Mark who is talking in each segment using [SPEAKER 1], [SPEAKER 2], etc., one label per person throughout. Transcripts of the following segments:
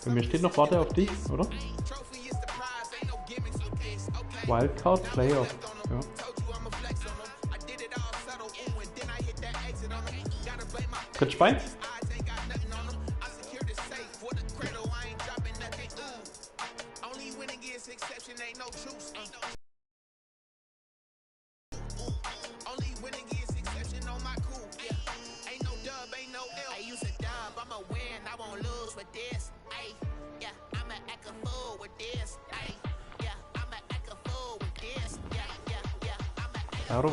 [SPEAKER 1] Bei mir steht noch Warte auf dich, oder? Wildcard Playoff. Ja. Könnt Bein? Claro.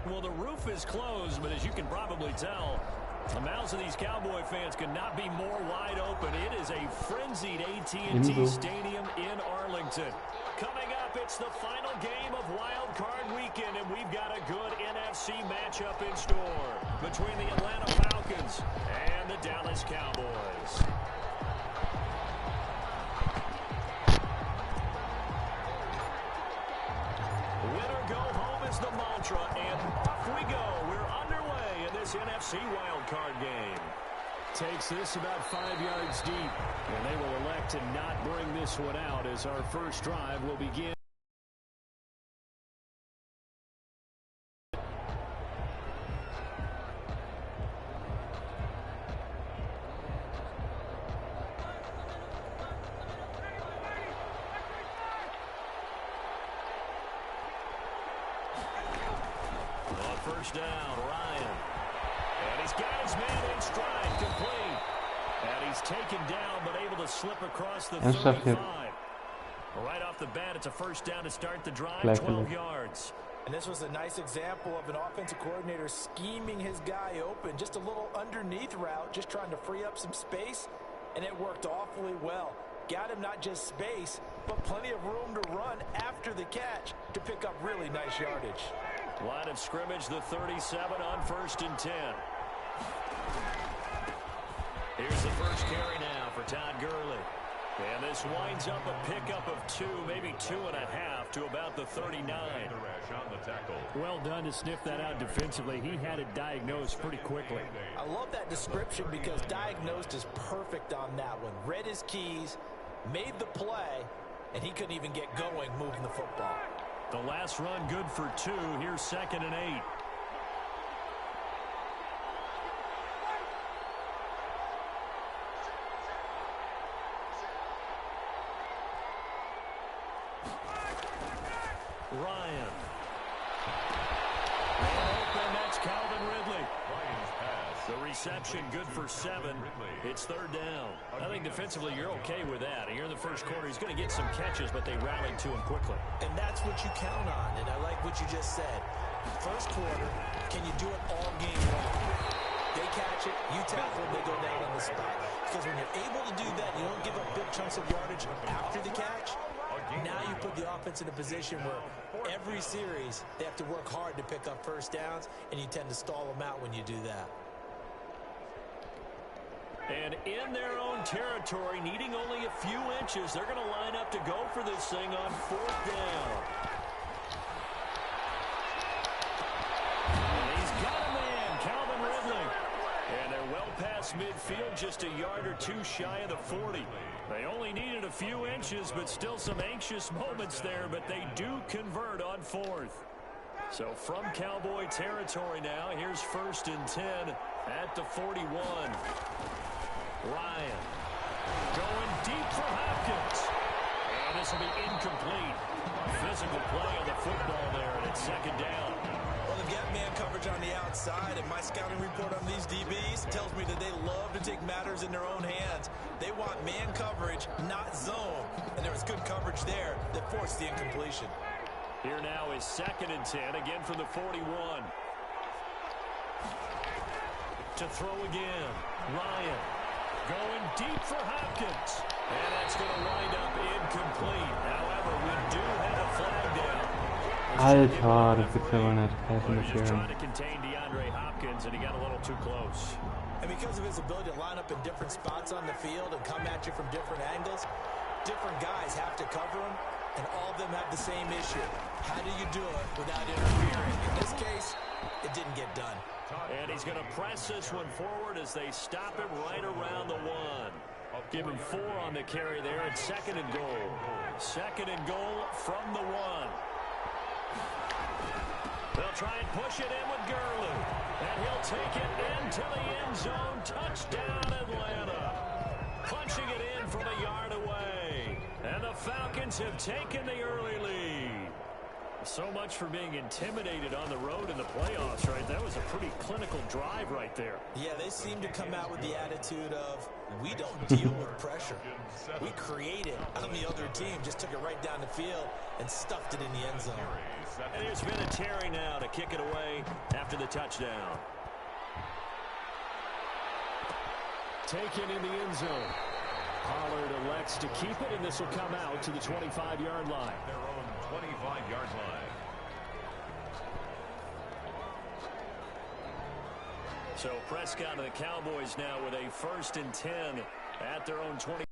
[SPEAKER 2] Well, the roof is closed, but as you can probably tell, the mouths of these Cowboy fans could not be more wide open. It is a frenzied AT&T Stadium in Arlington. Coming up, it's the final game of Wild Card Weekend, and we've got a good NFC matchup in store between the Atlanta Falcons and the Dallas Cowboys. Winner go home is the mantra, and off we go. We're underway in this NFC wildcard game. Takes this about 5 yards deep, and they will elect to not bring this one out as our first drive will begin. First down, Ryan. And he's got his man in stride, complete. And he's taken down, but able to slip across the 35. Right off the bat, it's a first down to start the drive, 12 yards.
[SPEAKER 3] And this was a nice example of an offensive coordinator scheming his guy open. Just a little underneath route, just trying to free up some space, and it worked awfully well. Got him not just space, but plenty of room to run after the catch to pick up really nice yardage.
[SPEAKER 2] Line of scrimmage, the 37 on 1st and 10. Here's the first carry now for Todd Gurley. And this winds up a pickup of 2, maybe 2.5 to about the 39.
[SPEAKER 4] Well done to sniff that out defensively. He had it diagnosed pretty quickly.
[SPEAKER 3] I love that description because diagnosed is perfect on that one. Read his keys, made the play, and he couldn't even get going moving the football.
[SPEAKER 2] The last run good for 2. Here's 2nd and 8. Ryan. Open, that's Calvin Ridley. The reception good for 7. It's 3rd down. I think defensively you're okay with that. Here in the first quarter, he's going to get some catches, but they rallied to him quickly.
[SPEAKER 3] And that's what you count on, and I like what you just said. First quarter, can you do it all game long? They catch it, you tackle them, they go down on the spot. Because when you're able to do that, you don't give up big chunks of yardage after the catch. Now you put the offense in a position where every series they have to work hard to pick up first downs, and you tend to stall them out when you do that.
[SPEAKER 2] And in their own territory, needing only a few inches, they're going to line up to go for this thing on 4th down. And he's got a man, Calvin Ridley. And they're well past midfield, just a yard or 2 shy of the 40. They only needed a few inches, but still some anxious moments there, but they do convert on 4th. So from Cowboy territory now, here's 1st and 10 at the 41. Ryan going deep for Hopkins. And this will be incomplete. Physical play on the football there, and it's 2nd down.
[SPEAKER 3] Well, they've got man coverage on the outside, and my scouting report on these DBs tells me that they love to take matters in their own hands. They want man coverage, not zone. And there was good coverage there that forced the incompletion.
[SPEAKER 2] Here now is 2nd and 10, again from the 41. To throw again. Ryan going deep for Hopkins. And that's going to wind up incomplete. However, we do have a flag down.
[SPEAKER 1] Alter, das gibt's ja wohl nicht.
[SPEAKER 2] Trying to contain DeAndre Hopkins, and he got a little too close.
[SPEAKER 3] And because of his ability to line up in different spots on the field and come at you from different angles, different guys have to cover him, and all of them have the same issue. How do you do it without interfering? In this case, it didn't get done.
[SPEAKER 2] And he's going to press this one forward as they stop him right around the 1. Give him 4 on the carry there. It's 2nd and goal. 2nd and goal from the 1. They'll try and push it in with Gurley. And he'll take it into the end zone. Touchdown, Atlanta. Punching it in from a yard away. And the Falcons have taken the early lead. So much for being intimidated on the road in the playoffs, right? That was a pretty clinical drive right there.
[SPEAKER 3] Yeah, they seem to come out with the attitude of, we don't deal with pressure. We create it on the other team, just took it right down the field and stuffed it in the end zone.
[SPEAKER 2] And there's Vinatieri now to kick it away after the touchdown. Taken in the end zone. Pollard elects to keep it, and this will come out to the 25-yard line.
[SPEAKER 5] Their own 25-yard line.
[SPEAKER 2] So Prescott and the Cowboys now with a 1st and 10 at their own 20.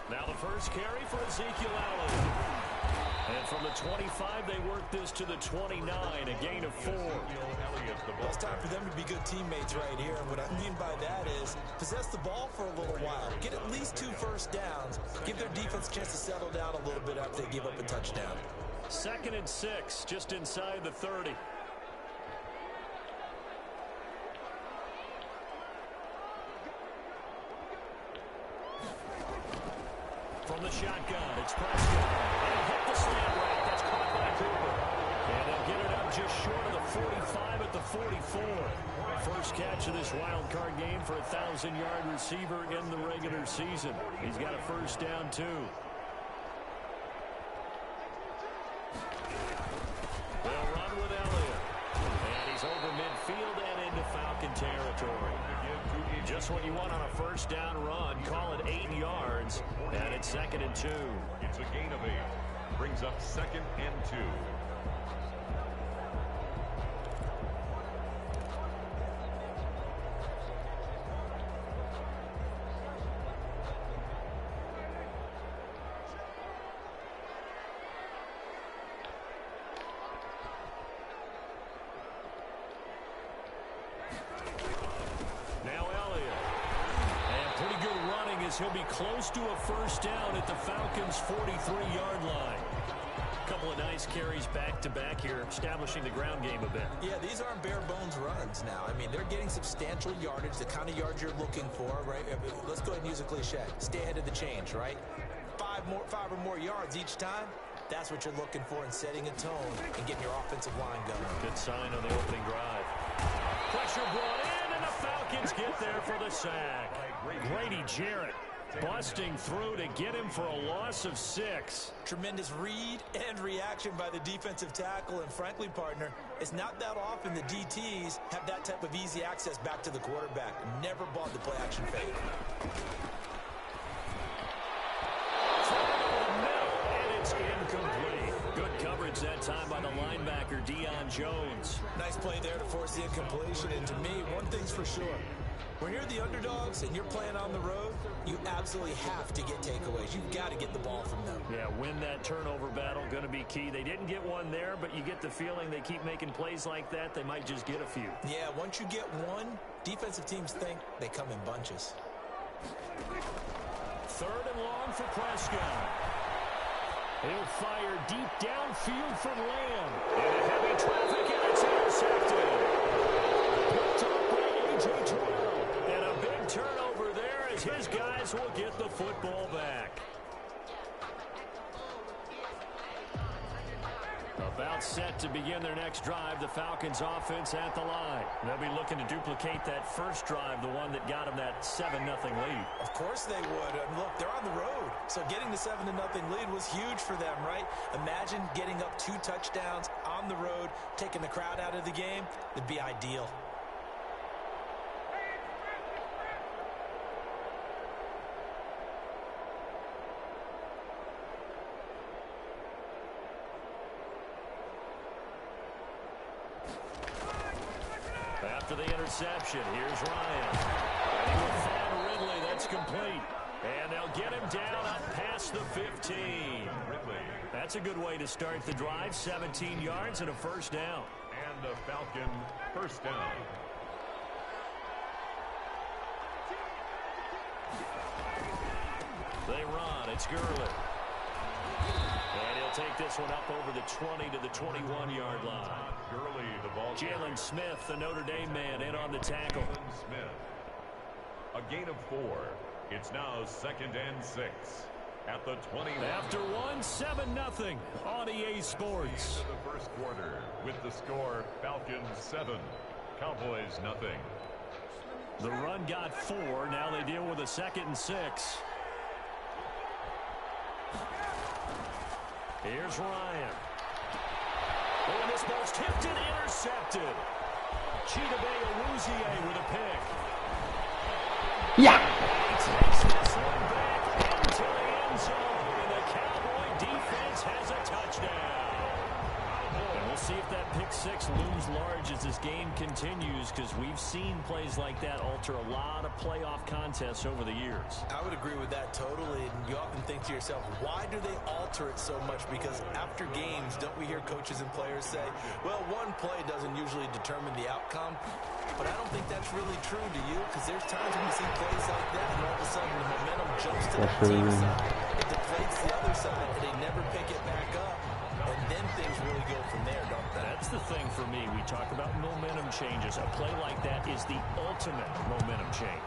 [SPEAKER 2] Now the first carry for Ezekiel Elliott. And from the 25, they work this to the 29, a gain of 4.
[SPEAKER 3] Well, it's time for them to be good teammates right here. And what I mean by that is possess the ball for a little while. Get at least 2 first downs. Give their defense a chance to settle down a little bit after they give up a touchdown.
[SPEAKER 2] 2nd and 6, just inside the 30. From the shotgun, it's Prescott. And he'll hit the slant right. That's caught by Cooper. And they'll get it up just short of the 45 at the 44. First catch of this wild card game for a 1,000-yard receiver in the regular season. He's got a first down, too. They'll run with Elliott. And he's over midfield and into Falcon territory. Just what you want on a first down run. Call it 8 yards. And it's 2nd and 2.
[SPEAKER 5] It's a gain of 8. Brings up 2nd and 2.
[SPEAKER 2] He'll be close to a first down at the Falcons' 43-yard line. A couple of nice carries back-to-back here, establishing the ground game a bit.
[SPEAKER 3] Yeah, these aren't bare-bones runs now. I mean, they're getting substantial yardage, the kind of yards you're looking for, right? Let's go ahead and use a cliche. Stay ahead of the change, right? 5 or more yards each time. That's what you're looking for in setting a tone and getting your offensive line going.
[SPEAKER 2] Good sign on the opening drive. Pressure brought in, and the Falcons get there for the sack. Grady Jarrett busting through to get him for a loss of 6.
[SPEAKER 3] Tremendous read and reaction by the defensive tackle, and frankly, partner, it's not that often the DTs have that type of easy access back to the quarterback. Never bought the play action fake.
[SPEAKER 2] And it's incomplete. Good coverage that time by the linebacker, Deion Jones.
[SPEAKER 3] Nice play there to force the incompletion, and to me, one thing's for sure. When you're the underdogs and you're playing on the road, you absolutely have to get takeaways. You've got to get the ball from them.
[SPEAKER 2] Yeah, win that turnover battle, going to be key. They didn't get one there, but you get the feeling they keep making plays like that, they might just get a few.
[SPEAKER 3] Yeah, once you get one, defensive teams think they come in bunches.
[SPEAKER 2] 3rd and long for Prescott. He'll fire deep downfield from Lamb. In heavy traffic, and it's intercepted. Picked up by A.J. Terrell. And a big turnover there as his guys will get the football back. About set to begin their next drive, the Falcons offense at the line. They'll be looking to duplicate that first drive, the one that got them that 7-0 lead.
[SPEAKER 3] Of course they would. And look, they're on the road. So getting the 7-0 lead was huge for them, right? Imagine getting up 2 touchdowns on the road, taking the crowd out of the game. It'd be ideal.
[SPEAKER 2] after the interception. Here's Ryan. And he will find Ridley. That's complete. And they'll get him down up past the 15. That's a good way to start the drive. 17 yards and a first down.
[SPEAKER 5] And the Falcon first down.
[SPEAKER 2] They run. It's Gurley. And he'll take this one up over the 20 to the 21-yard line.
[SPEAKER 5] Gurley, the ball.
[SPEAKER 2] Jalen Smith, the Notre Dame man, in on the tackle.
[SPEAKER 5] Smith. A gain of 4. It's now 2nd and 6 at the 20.
[SPEAKER 2] After 7-0 on EA Sports.
[SPEAKER 5] Into the first quarter with the score Falcons 7, Cowboys nothing.
[SPEAKER 2] The run got 4. Now they deal with a 2nd and 6. Here's Ryan. Oh, and this ball's tipped and intercepted. Chidobe with a pick.
[SPEAKER 1] Yeah.
[SPEAKER 2] Takes this one back into the end zone, and the Cowboy defense has a touchdown. And we'll see if that pick 6 looms large as this game continues, because we've seen plays like that alter a lot of playoff contests over the years.
[SPEAKER 3] I would agree with that totally, and you often think to yourself, why do they alter it so much? Because after games, don't we hear coaches and players say, well, one play doesn't usually determine the outcome? But I don't think that's really true, do you? Because there's times when we see plays like that, and all of a sudden the momentum jumps to that team side. It deflates the other side, and they never pick it back up. And then things really go from there, don't they?
[SPEAKER 2] That's the thing for me. We talk about momentum changes. A play like that is the ultimate momentum change.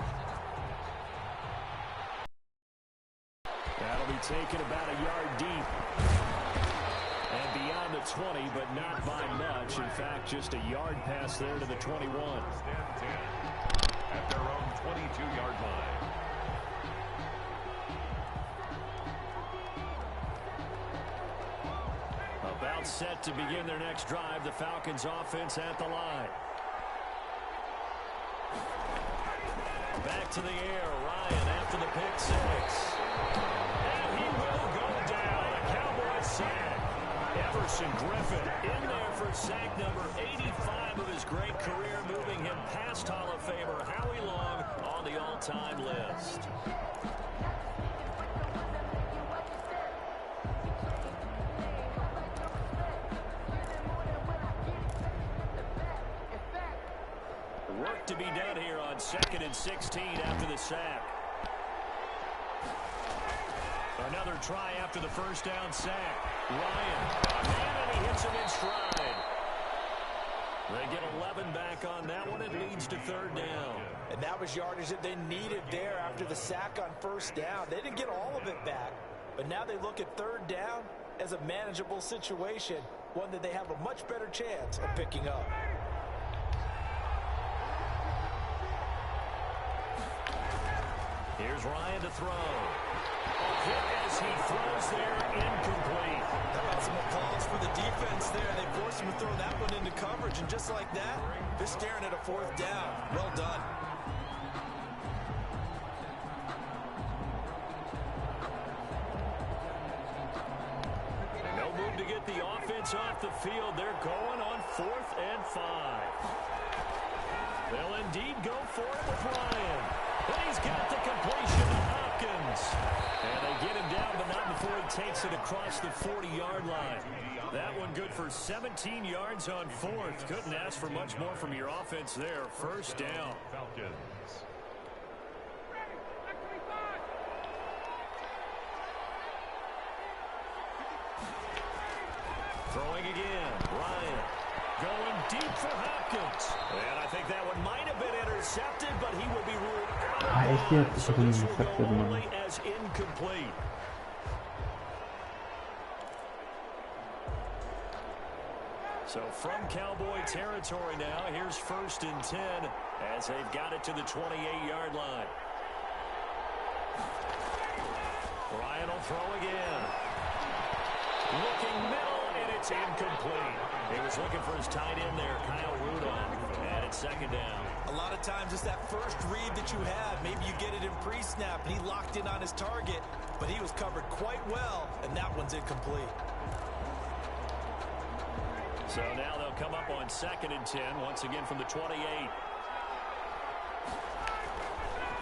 [SPEAKER 2] That'll be taken about a yard deep. And beyond the 20, but not by much. In fact, just a yard pass there to the 21.
[SPEAKER 5] At their own 22-yard line.
[SPEAKER 2] About set to begin their next drive. The Falcons offense at the line. Back to the air. Ryan after the pick 6. And he will go down. A Cowboy sack. Everson Griffin in there for sack number 85 of his great career, moving him past Hall of Famer Howie Long on the all-time list. Work to be done here on 2nd and 16 after the sack. Another try after the first down sack. Ryan, and he hits him in stride. They get 11 back on that one. It leads to 3rd down.
[SPEAKER 3] And that was yardage that they needed there after the sack on 1st down. They didn't get all of it back, but now they look at 3rd down as a manageable situation, one that they have a much better chance of picking up.
[SPEAKER 2] Here's Ryan to throw. A hit as he throws there, incomplete.
[SPEAKER 3] How about some applause for the defense there? They forced him to throw that one into coverage, and just like that, they're staring at a 4th down. Well done.
[SPEAKER 2] No move to get the offense off the field. They're going on 4th and 5. They'll indeed go for it with Ryan. And he's got the completion to Hopkins. And they get him down, but not before he takes it across the 40-yard line. That one good for 17 yards on 4th. Couldn't ask for much more from your offense there. First down.
[SPEAKER 5] Falcons.
[SPEAKER 2] Throwing again. Ryan going deep for Hopkins. And I think that one might have been intercepted, but he will be ruled out. So this will go only as incomplete. So from Cowboy territory now, here's 1st and 10 as they've got it to the 28-yard line. Ryan will throw again. Looking middle, and it's incomplete. He was looking for his tight end there, Kyle Rudolph, and it's 2nd down.
[SPEAKER 3] A lot of times it's that first read that you have. Maybe you get it in pre-snap, and he locked in on his target, but he was covered quite well, and that one's incomplete.
[SPEAKER 2] So now they'll come up on 2nd and 10, once again from the 28.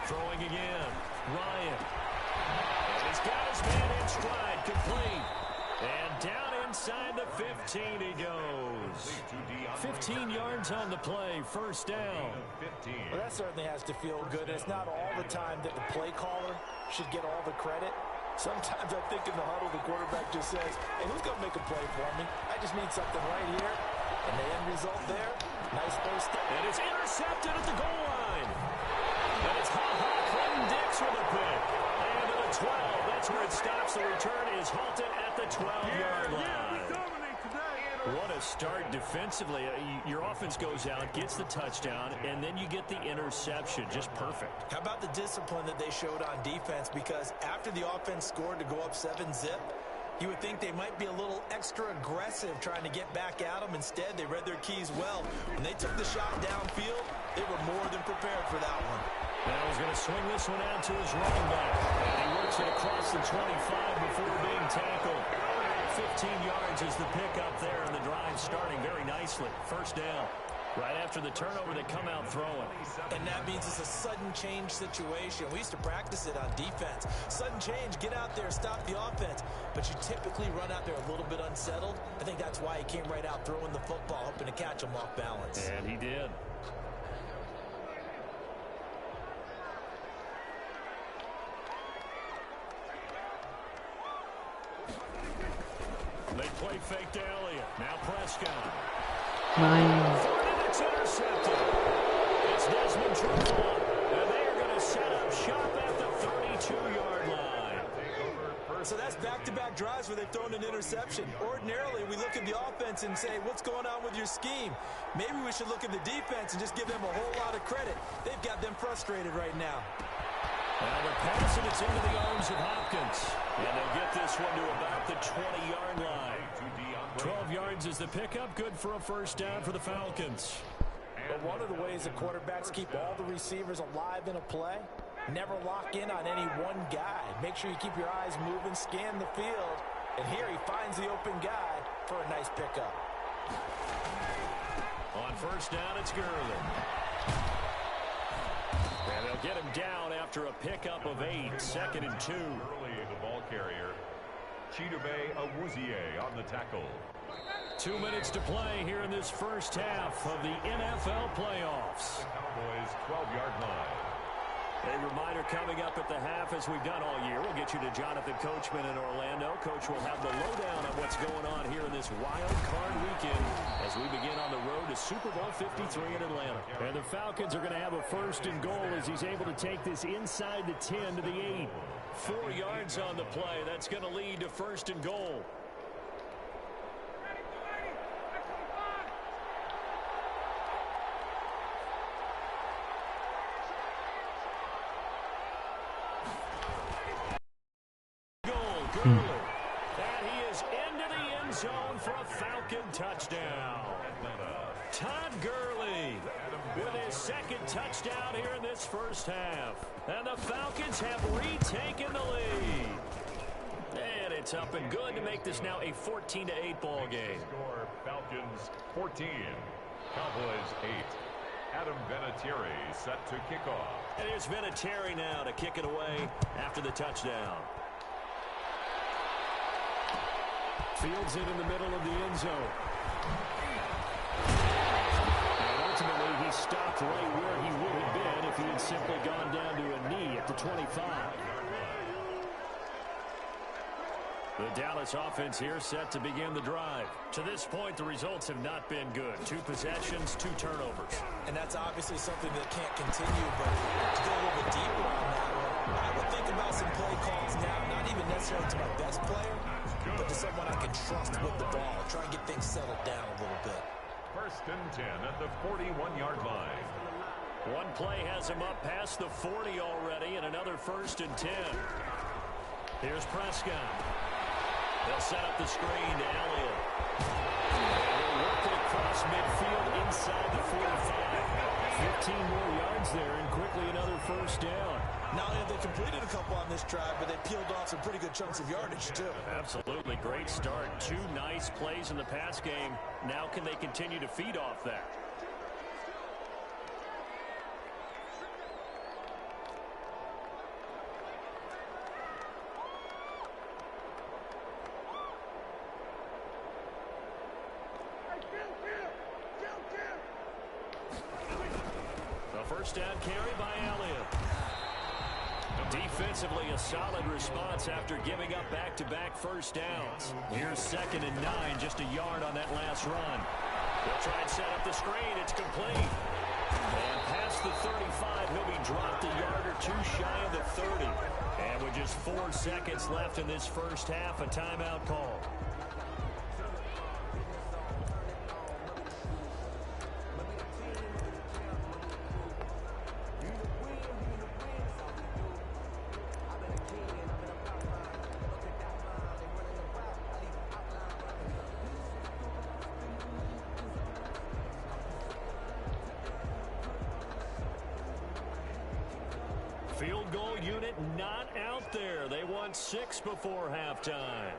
[SPEAKER 2] Throwing again. Ryan. And he's got his man in stride. Complete. And down inside the 15 he goes. 15 yards on the play. First down.
[SPEAKER 3] Well, that certainly has to feel good. It's not all the time that the play caller should get all the credit. Sometimes I think in the huddle, the quarterback just says, hey, who's going to make a play for me? I just need something right here. And the end result there, nice first step.
[SPEAKER 2] And it's intercepted at the goal line. And it's Clinton Dix with a pick. And to the 12. That's where it stops. The return is halted at the 12-yard line. What a start defensively. Your offense goes out, gets the touchdown, and then you get the interception. Just perfect.
[SPEAKER 3] How about the discipline that they showed on defense? Because after the offense scored to go up 7-zip, you would think they might be a little extra aggressive trying to get back at them. Instead, they read their keys well. When they took the shot downfield, they were more than prepared for that one.
[SPEAKER 2] Now he's going to swing this one out to his running back. And he works it across the 25 before being tackled. 15 yards is the pickup there, and the drive starting very nicely. First down. Right after the turnover, they come out throwing.
[SPEAKER 3] And that means it's a sudden change situation. We used to practice it on defense. Sudden change, get out there, stop the offense. But you typically run out there a little bit unsettled. I think that's why he came right out throwing the football, hoping to catch him off balance.
[SPEAKER 2] And he did. They play fake to Elliott. Now Prescott. It's intercepted. It's Desmond Trufant. And they are going to set up shop at the 32-yard line.
[SPEAKER 3] So that's back-to-back drives where they've thrown an interception. Ordinarily, we look at the offense and say, what's going on with your scheme? Maybe we should look at the defense and just give them a whole lot of credit. They've got them frustrated right now.
[SPEAKER 2] Now the pass, and it's into the arms of Hopkins. And they'll get this one to about the 20-yard line. 12 yards is the pickup. Good for a first down for the Falcons.
[SPEAKER 3] But one of the ways the quarterbacks keep all the receivers alive in a play, never lock in on any one guy. Make sure you keep your eyes moving, scan the field. And here he finds the open guy for a nice pickup.
[SPEAKER 2] On first down, it's Gurley. And they'll get him down after a pickup of 8. 2nd and 2.
[SPEAKER 5] Early the ball carrier. sh0wt1me0412 on the tackle.
[SPEAKER 2] 2 minutes to play here in this first half of the NFL playoffs.
[SPEAKER 5] The Cowboys' 12-yard line.
[SPEAKER 2] A reminder coming up at the half, as we've done all year. We'll get you to Jonathan Coachman in Orlando. Coach will have the lowdown on what's going on here in this wild card weekend as we begin on the road to Super Bowl 53 in Atlanta. And the Falcons are going to have a first and goal as he's able to take this inside the 10 to the 8. 4 yards on the play. That's going to lead to first and goal. And he is into the end zone for a Falcon touchdown. Todd Gurley with his 2nd touchdown here in this first half. And the Falcons have retaken the lead. And it's up and good to make this now a 14-8 ball game.
[SPEAKER 5] Score Falcons 14. Cowboys 8. Adam Vinatieri set to kick off.
[SPEAKER 2] And here's Vinatieri now to kick it away after the touchdown. Fields it in the middle of the end zone. And ultimately, he stopped right where he would have been if he had simply gone down to a knee at the 25. The Dallas offense here set to begin the drive. To this point, the results have not been good. 2 possessions, 2 turnovers.
[SPEAKER 3] And that's obviously something that can't continue, but to go a little bit deeper on that one, I would think about some play calls now, not even necessarily to my best player, but to someone I can trust with the ball. Try and get things settled down a little bit.
[SPEAKER 5] 1st and 10 at the 41-yard line.
[SPEAKER 2] One play has him up past the 40 already, and another 1st and 10. Here's Prescott. They'll set up the screen to Elliott. They'll work it across midfield inside the 45. 15 more yards there, and quickly another first down.
[SPEAKER 3] Not only have they completed a couple on this drive, but they peeled off some pretty good chunks of yardage, too.
[SPEAKER 2] Absolutely. Great start. 2 nice plays in the pass game. Now can they continue to feed off that? first down carry by Elliott. Defensively, a solid response after giving up back-to-back first downs. Here's 2nd and 9, just a yard on that last run. They'll try and set up the screen. It's complete. And past the 35, he'll be dropped a yard or two shy of the 30. And with just 4 seconds left in this first half, a timeout call. Field goal unit not out there. They want 6 before halftime.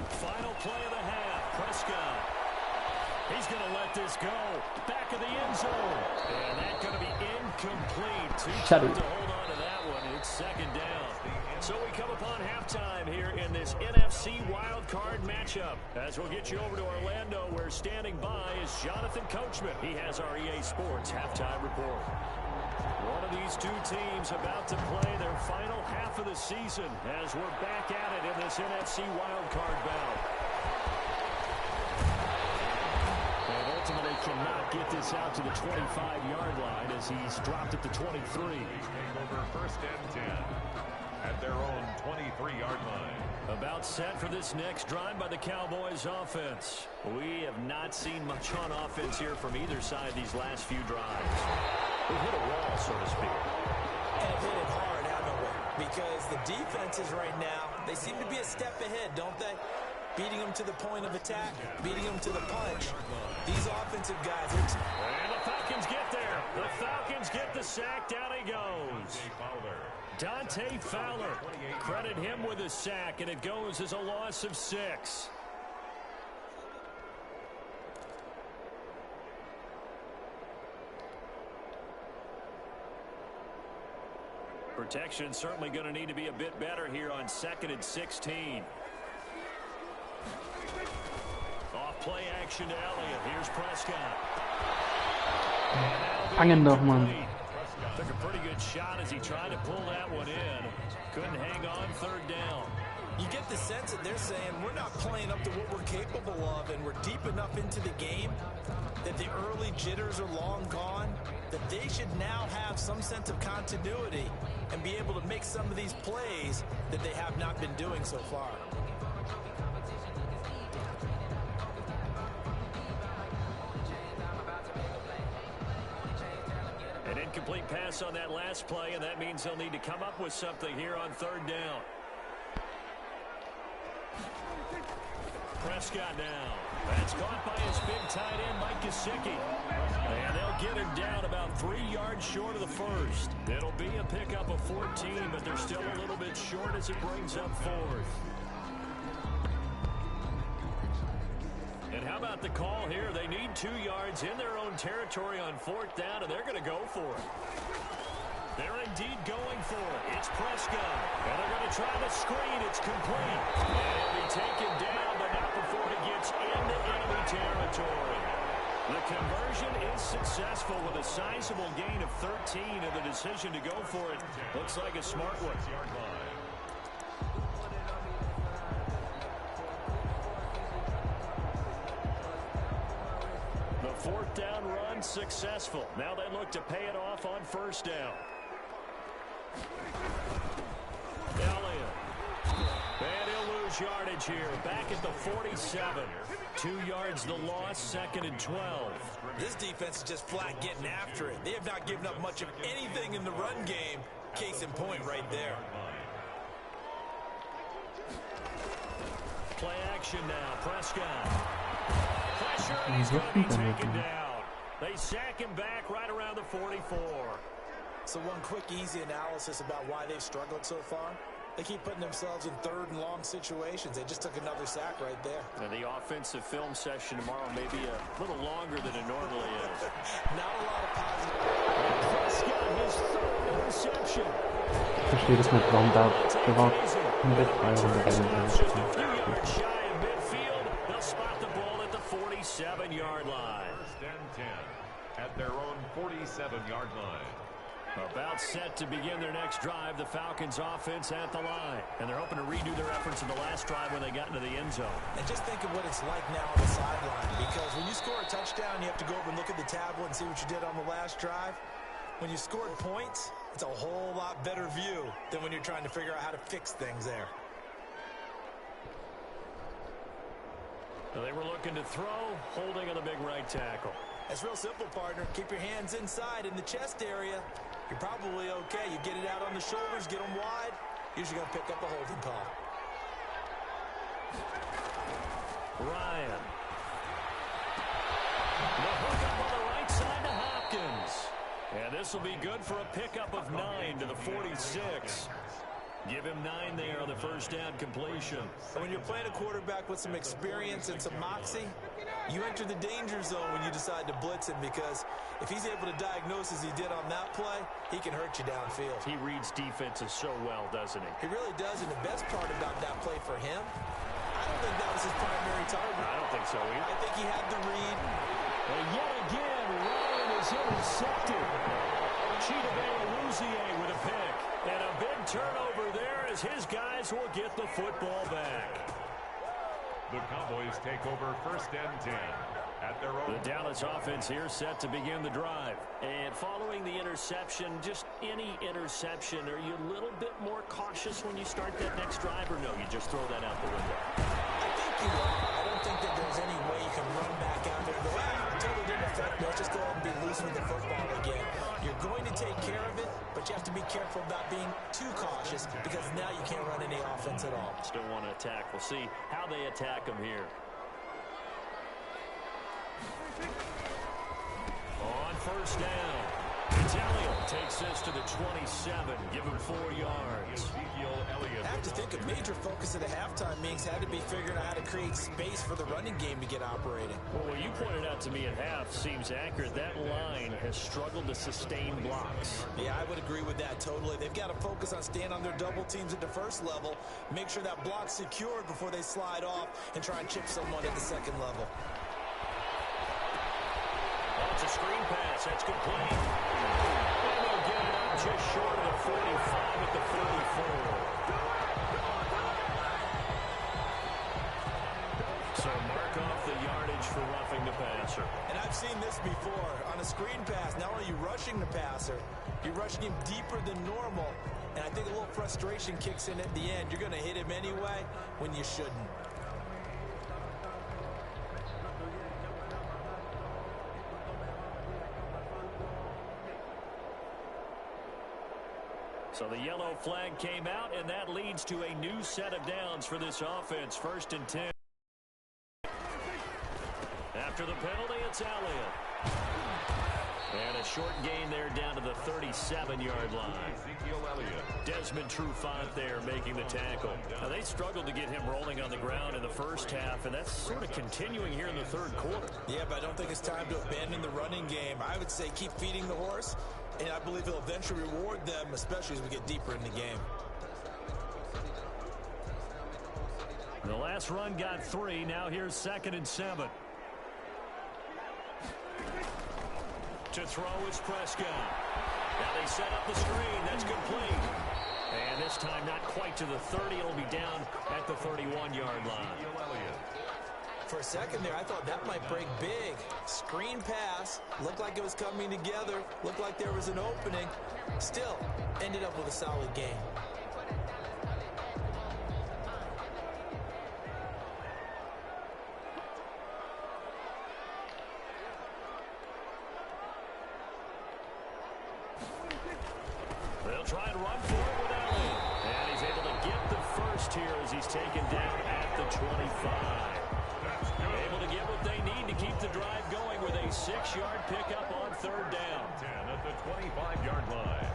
[SPEAKER 2] Final play of the half. Prescott. He's going to let this go. Back of the end zone. And that's going to be incomplete. Too tough to hold on to that one. It's 2nd down. So we come upon halftime here in this NFC wildcard matchup. As we'll get you over to Orlando, where standing by is Jonathan Coachman. He has our EA Sports halftime report. One of these two teams about to play their final half of the season as we're back at it in this NFC wildcard bout. Ultimately cannot get this out to the 25-yard line as he's dropped at the 23.
[SPEAKER 5] Over 1st and 10 at their own 23-yard line.
[SPEAKER 2] About set for this next drive by the Cowboys offense. We have not seen much on offense here from either side these last few drives. We hit a wall, so to speak.
[SPEAKER 3] And hit it hard, haven't we? Because the defenses right now, they seem to be a step ahead, don't they? Beating them to the point of attack, beating them to the punch. These offensive guys.
[SPEAKER 2] And the Falcons get there. The Falcons get the sack. Down he goes. Dante Fowler. Credit him with a sack, and it goes as a loss of 6. Protection certainly going to need to be a bit better here on 2nd and 16. Play action to Elliott. Here's Prescott.
[SPEAKER 1] Fangen doch, Mann.
[SPEAKER 2] Took a pretty good shot as he tried to pull that one in. Couldn't hang on 3rd down.
[SPEAKER 3] You get the sense that they're saying we're not playing up to what we're capable of, and we're deep enough into the game that the early jitters are long gone, that they should now have some sense of continuity and be able to make some of these plays that they have not been doing so far.
[SPEAKER 2] An incomplete pass on that last play, and that means they'll need to come up with something here on 3rd down. Prescott now. That's caught by his big tight end, Mike Gesicki. And they'll get him down about 3 yards short of the first. It'll be a pickup of 14, but they're still a little bit short as it brings up 4th. And how about the call here? They need 2 yards in their own territory on 4th down, and they're going to go for it. They're indeed going for it. It's Prescott. And they're going to try the screen. It's complete. And he'll be taken down, but not before he gets into enemy territory. The conversion is successful with a sizable gain of 13, and the decision to go for it looks like a smart one. The 4th down run successful. Now they look to pay it off on 1st down. Elliott. And he'll lose yardage here. Back at the 47. 2 yards the loss, 2nd and 12.
[SPEAKER 3] This defense is just flat getting after it. They have not given up much of anything in the run game. Case in point right there.
[SPEAKER 2] Play action now. Prescott. Pressure, and he's going to be taken down. They sack him back right around the 44.
[SPEAKER 3] So one quick, easy analysis about why they've struggled so far. They keep putting themselves in 3rd and long situations. They just took another sack right there.
[SPEAKER 2] And the offensive film session tomorrow may be a little longer than it normally is.
[SPEAKER 1] verstehe das nicht, warum der war komplett frei runter.
[SPEAKER 2] Just a few yards shy of midfield. They'll spot the ball at the 47-yard line.
[SPEAKER 5] First and 10 at their own 47-yard line.
[SPEAKER 2] About set to begin their next drive, the Falcons offense at the line. And they're hoping to redo their efforts in the last drive when they got into the end zone.
[SPEAKER 3] And just think of what it's like now on the sideline, because when you score a touchdown, you have to go over and look at the tablet and see what you did on the last drive. When you scored points, it's a whole lot better view than when you're trying to figure out how to fix things there.
[SPEAKER 2] They were looking to throw, holding on the big right tackle.
[SPEAKER 3] That's real simple, partner. Keep your hands inside in the chest area. You're probably okay. You get it out on the shoulders, get them wide. Usually going to pick up a holding call.
[SPEAKER 2] Ryan. The hook up on the right side to Hopkins. And this will be good for a pickup of 9 to the 46. Give him 9 there on the first down completion.
[SPEAKER 3] When you're playing a quarterback with some experience and some moxie, you enter the danger zone when you decide to blitz him, because if he's able to diagnose as he did on that play, he can hurt you downfield.
[SPEAKER 2] He reads defenses so well, doesn't he?
[SPEAKER 3] He really does, and the best part about that play for him, I don't think that was his primary target.
[SPEAKER 2] I don't think so either.
[SPEAKER 3] I think he had the read.
[SPEAKER 2] And yet again, Ryan is intercepted. Sh0wt1me0412 with a pick. And a big turnover there as his guys will get the football back.
[SPEAKER 5] The Cowboys take over first and 10 at their own.
[SPEAKER 2] The Dallas offense here set to begin the drive. And following the interception, just any interception, are you a little bit more cautious when you start that next drive, or no, you just throw that out the window?
[SPEAKER 3] I think you are. I don't think that there's any way you can run back out there and go, totally didn't affect me. Let's just go ahead and be loose with the football again. You're going to take care of it, but you have to be careful about being too cautious, because now you can't run any offense at all.
[SPEAKER 2] Still want to attack. We'll see how they attack him here. On first down, Elliott takes this to the 27. Give him 4 yards.
[SPEAKER 3] I have to think a major focus of the halftime meetings had to be figuring out how to create space for the running game to get operating.
[SPEAKER 2] Well, what you pointed out to me at half seems accurate. That line has struggled to sustain blocks.
[SPEAKER 3] Yeah, I would agree with that totally. They've got to focus on staying on their double teams at the first level, make sure that block's secured before they slide off and try and chip someone at the second level.
[SPEAKER 2] It's a screen pass. That's complete. And they'll get it up just short of the 45 at the 44. So mark off the yardage for roughing the passer.
[SPEAKER 3] And I've seen this before. On a screen pass, not only are you rushing the passer, you're rushing him deeper than normal. And I think a little frustration kicks in at the end. You're going to hit him anyway when you shouldn't.
[SPEAKER 2] So the yellow flag came out, and that leads to a new set of downs for this offense. First and 10. After the penalty, it's Elliott. And a short gain there down to the 37-yard line. Desmond Trufant there making the tackle. Now, they struggled to get him rolling on the ground in the first half, and that's sort of continuing here in the third quarter.
[SPEAKER 3] Yeah, but I don't think it's time to abandon the running game. I would say keep feeding the horse, and I believe he'll eventually reward them, especially as we get deeper in the game.
[SPEAKER 2] The last run got 3. Now here's 2nd and 7. To throw is Prescott. Now they set up the screen. That's complete. And this time not quite to the 30. It'll be down at the 31-yard line.
[SPEAKER 3] For a second there, I thought that might break big. Screen pass. Looked like it was coming together. Looked like there was an opening. Still, ended up with a solid game.
[SPEAKER 2] They'll try and run for it with Elliott. And he's able to get the first here as he's taken down at the 25. Able to get what they need to keep the drive going with a 6-yard pickup on 3rd down.
[SPEAKER 5] 10 at the 25-yard line.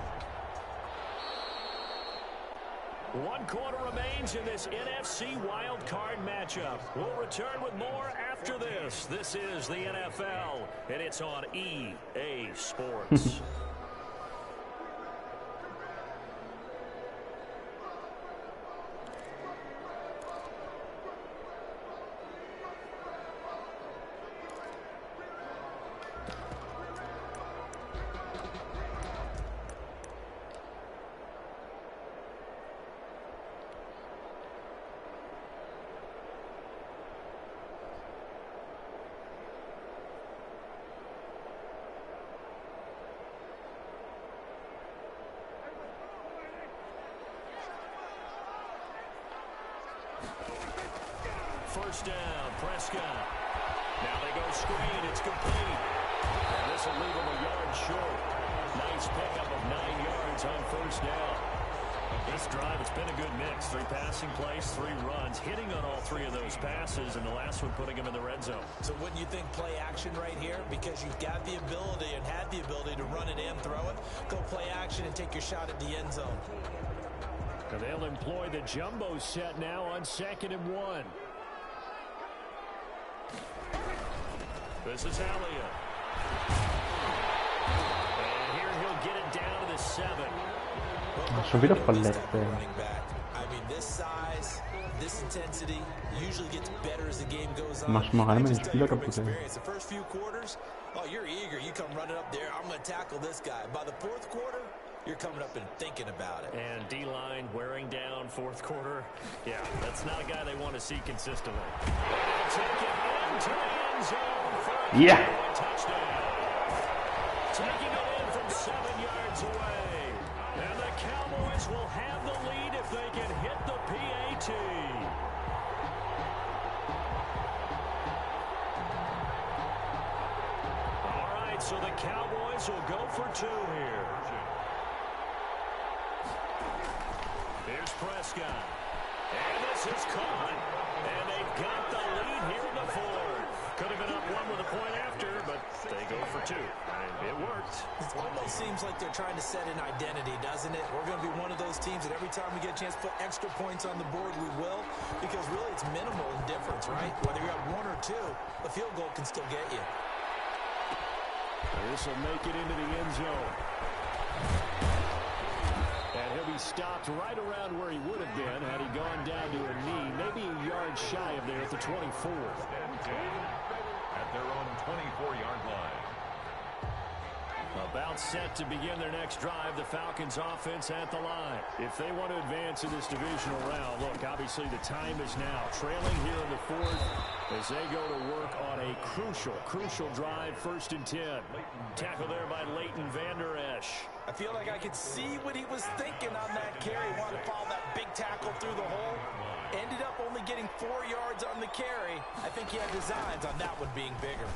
[SPEAKER 2] 1 quarter remains in this NFC wildcard matchup. We'll return with more after this. This is the NFL, and it's on EA Sports. first down. Prescott. Now they go screen. It's complete. And this will leave them a yard short. Nice pickup of 9 yards on first down. This drive, it's been a good mix. 3 passing plays, 3 runs, hitting on all 3 of those passes, and the last one putting him in the red zone. So wouldn't you think play action right here? Because you've got the ability and had the ability to run it and throw it. Go play action and take your shot at the end zone. And they'll employ the jumbo set now on 2nd and 1. This is Elliott. And here he'll get it down to the 7.
[SPEAKER 1] Schon wieder verletzt, ey. Mach mal rein, meine Spieler kaputt, ey.
[SPEAKER 2] You're coming up and thinking about it. And D-line wearing down 4th quarter. Yeah, that's not a guy they want to see consistently. Take it into the end zone for a touchdown. Taking it in from 7 yards away. And the Cowboys will have the lead if they can hit the PAT. All right, so the Cowboys will go for 2 here. Here's Prescott. And this is caught. And they've got the lead here in the 4th. Could have been up 1 with a point after, but they go for 2. And it worked. It almost seems like they're trying to set an identity, doesn't it? We're going to be one of those teams that every time we get a chance to put extra points on the board, we will. Because really it's minimal in difference, right? Whether you have 1 or 2, a field goal can still get you. This will make it into the end zone. And he'll be stopped right around where he would have been had he gone down to a knee, maybe a yard shy of there at the 24. At their own 24-yard line. About set to begin their next drive, the Falcons offense at the line. If they want to advance in this divisional round, look, obviously the time is now. Trailing here in the 4th as they go to work on a crucial drive, 1st and 10. Tackle there by Leighton Vander Esch. I feel like I could see what he was thinking on that carry. Wanted to follow that big tackle through the hole. Ended up only getting 4 yards on the carry. I think he had designs on that one being bigger.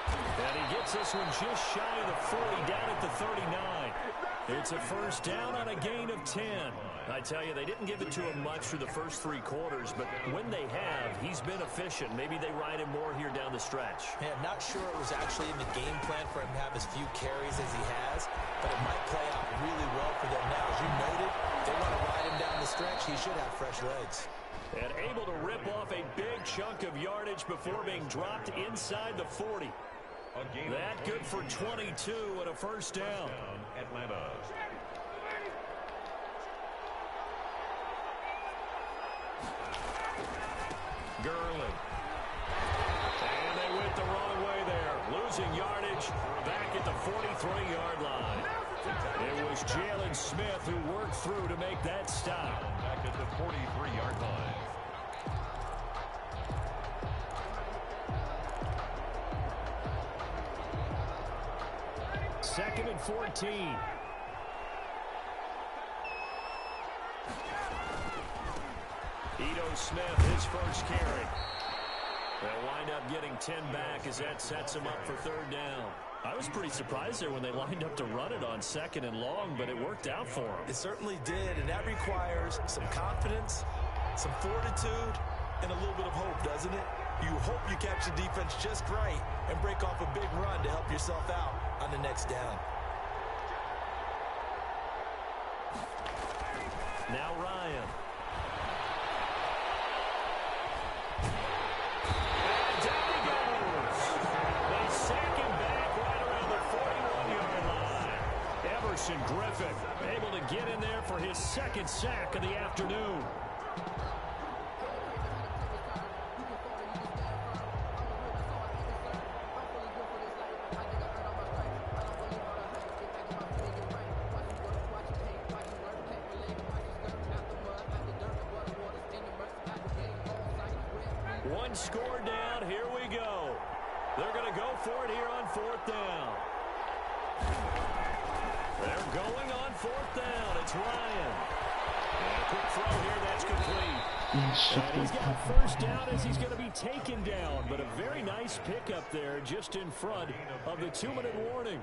[SPEAKER 2] And he gets this one just shy of the 40, down at the 39. It's a first down on a gain of 10. I tell you, they didn't give it to him much through the first 3 quarters, but when they have, he's been efficient. Maybe they ride him more here down the stretch. Yeah, I'm not sure it was actually in the game plan for him to have as few carries as he has, but it might play out really well for them now. As you noted, they want to ride him down the stretch. He should have fresh legs. And able to rip off a big chunk of yardage before being dropped inside the 40. That good for 22 and a first down. Atlanta. Gurley. And they went the wrong way there. Losing yardage back at the 43-yard line. It was Jalen Smith who worked through to make that stop. Back at the 43-yard line. 2nd and 14. Ito Smith, his first carry. They'll wind up getting 10 back as that sets him up for 3rd down. I was pretty surprised there when they lined up to run it on 2nd and long, but it worked out for them. It certainly did, and that requires some confidence, some fortitude, and a little bit of hope, doesn't it? You hope you catch the defense just right and break off a big run to help yourself out on the next down. Now Ryan. And down he goes. They sack him back right around the 41-yard line. Everson Griffin able to get in there for his 2nd sack of the afternoon. One score down. Here we go. They're going to go for it here on 4th down. They're going on 4th down. It's Ryan. And a quick throw here. That's complete. And he's got a first down as he's going to be taken down. But a very nice pickup there just in front of the 2-minute warning.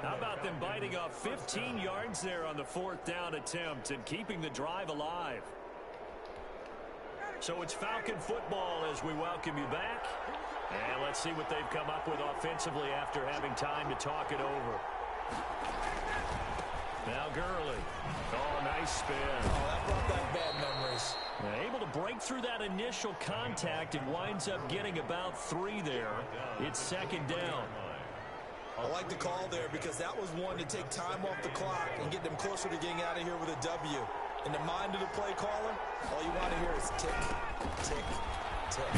[SPEAKER 2] How about them biting off 15 yards there on the 4th down attempt and keeping the drive alive? So it's Falcon football as we welcome you back. And let's see what they've come up with offensively after having time to talk it over. Now Gurley. Oh, nice spin.
[SPEAKER 3] Oh, that brought back bad memories.
[SPEAKER 2] Able to break through that initial contact and winds up getting about 3 there. It's 2nd down.
[SPEAKER 3] I like the call there because that was one to take time off the clock and get them closer to getting out of here with a W. In the mind of the play caller, all you want to hear is tick, tick, tick.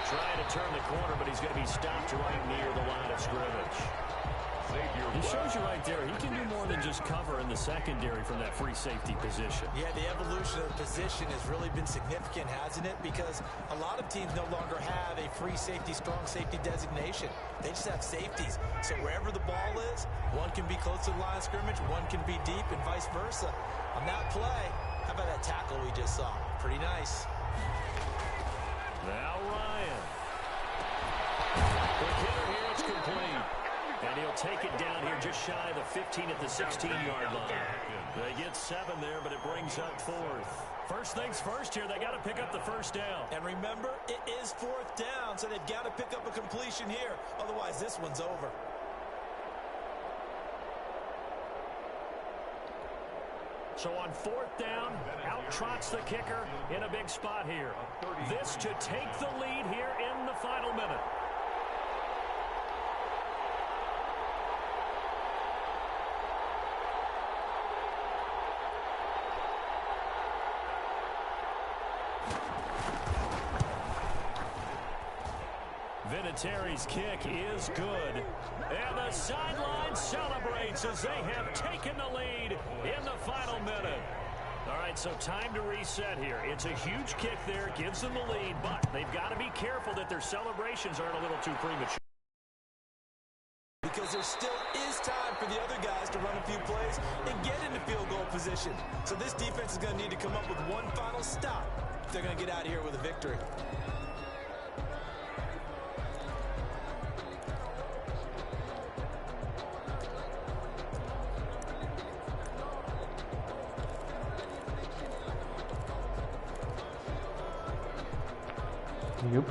[SPEAKER 2] Trying to turn the corner, but he's going to be stopped right near the line of scrimmage. He shows you right there, he can do more than just cover in the secondary from that free safety position. Yeah, the evolution of the position has really been significant, hasn't it? Because a lot of teams no longer have a free safety, strong safety designation. They just have safeties. So wherever the ball is, one can be close to the line of scrimmage, one can be deep, and vice versa. On that play, how about that tackle we just saw? Pretty nice. Now Ryan. The hitter here, it's complete. And he'll take it down here just shy of the 15 at the 16-yard line. They get 7 there, but it brings up 4th. First things first here, they got to pick up the first down. And remember, it is 4th down, so they've got to pick up a completion here. Otherwise, this one's over. So on 4th down, out trots the kicker in a big spot here. This to take the lead here in the final minute. Vinatieri's kick is good. And the sideline celebrates as they have taken the lead in the final minute. All right, so time to reset here. It's a huge kick there, gives them the lead, but they've got to be careful that their celebrations aren't a little too premature. Because there still is time for the other guys to run a few plays and get into field goal position. So this defense is going to need to come up with one final stop if they're going to get out of here with a victory.
[SPEAKER 1] Yep.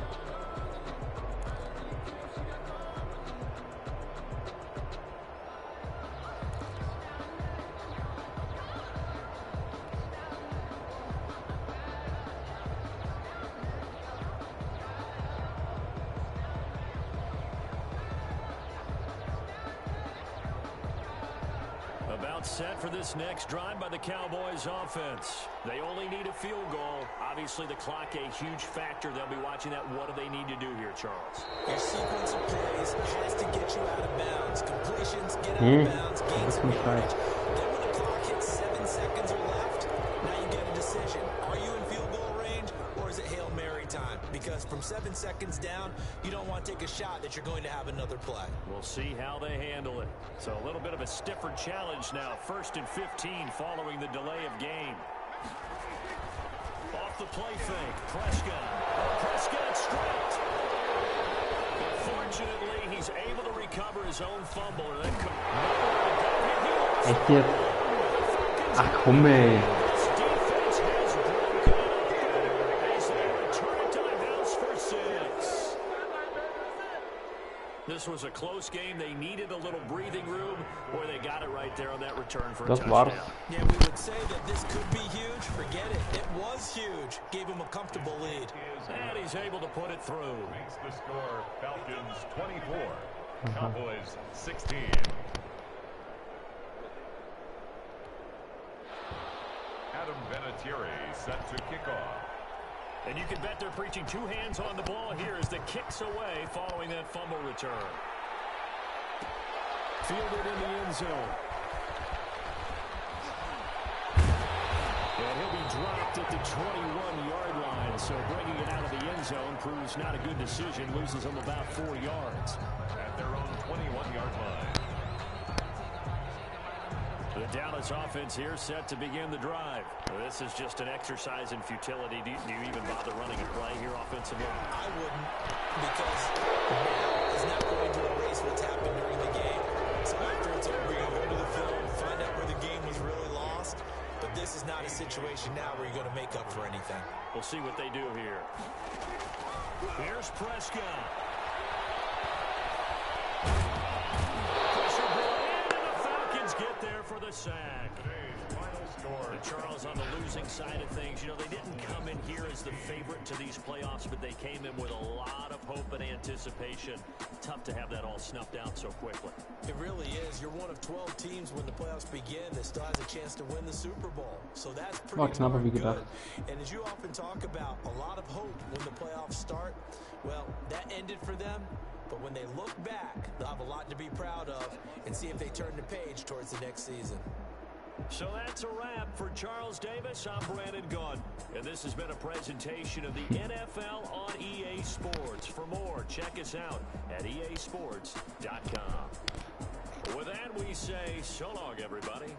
[SPEAKER 2] About set for this next drive by the Cowboys offense. They only need a field goal. Obviously, the clock a huge factor. They'll be watching that. What do they need to do here, Charles?
[SPEAKER 3] Your sequence of plays has to get you out of bounds. Completions, get out of bounds, gain some yardage. Then when the clock hits 7 seconds or left, now you get a decision. Are you in field goal range, or is it Hail Mary time? Because from 7 seconds down, you don't want to take a shot that you're going to have another play.
[SPEAKER 2] We'll see how they handle it. So a little bit of a stiffer challenge now. 1st and 15 following the delay of game. Off the play fake. Prescott stripped. Fortunately, he's able to recover his own fumble. And then
[SPEAKER 1] Echt jetzt? Ach komm ey.
[SPEAKER 2] This was a close game. They needed a little breathing room, or they got it right there on that return for a
[SPEAKER 1] Das
[SPEAKER 2] touchdown.
[SPEAKER 1] war's.
[SPEAKER 3] Yeah, we would say that this could be huge. Forget it. It was huge. Gave him a comfortable lead.
[SPEAKER 2] And he's able to put it through.
[SPEAKER 5] Makes the score Falcons 24, Cowboys 16. Adam Vinatieri set to kick off.
[SPEAKER 2] And you can bet they're preaching 2 hands on the ball here as the kick's away following that fumble return. Fielded in the end zone. And he'll be dropped at the 21-yard line. So bringing it out of the end zone proves not a good decision. Loses them about 4 yards.
[SPEAKER 5] At their own 21-yard line.
[SPEAKER 2] The Dallas offense here set to begin the drive. This is just an exercise in futility. Do you even bother running a play here offensively?
[SPEAKER 3] I wouldn't, because now is not going to erase what's happened during the game. So after it's over, you go to the film, find out where the game was really lost. But this is not a situation now where you're going to make up for anything.
[SPEAKER 2] We'll see what they do here. Here's Prescott. Pressure ball in, and the Falcons get there for the sack. And Charles, on the losing side of things, you know, they didn't come in here as the favorite to these playoffs, but they came in with a lot of hope and anticipation. Tough to have that all snuffed out so quickly.
[SPEAKER 3] It really is. You're one of 12 teams when the playoffs begin that still has a chance to win the Super Bowl. So that's pretty good. And as you often talk about, a lot of hope when the playoffs start. Well, that ended for them. But when they look back, they'll have a lot to be proud of and see if they turn the page towards the next season.
[SPEAKER 2] So that's a wrap for Charles Davis. I'm Brandon Gunn. And this has been a presentation of the NFL on EA Sports. For more, check us out at easports.com. With that, we say so long, everybody.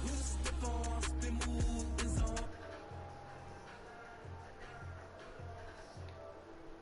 [SPEAKER 6] You step on, spin move is on.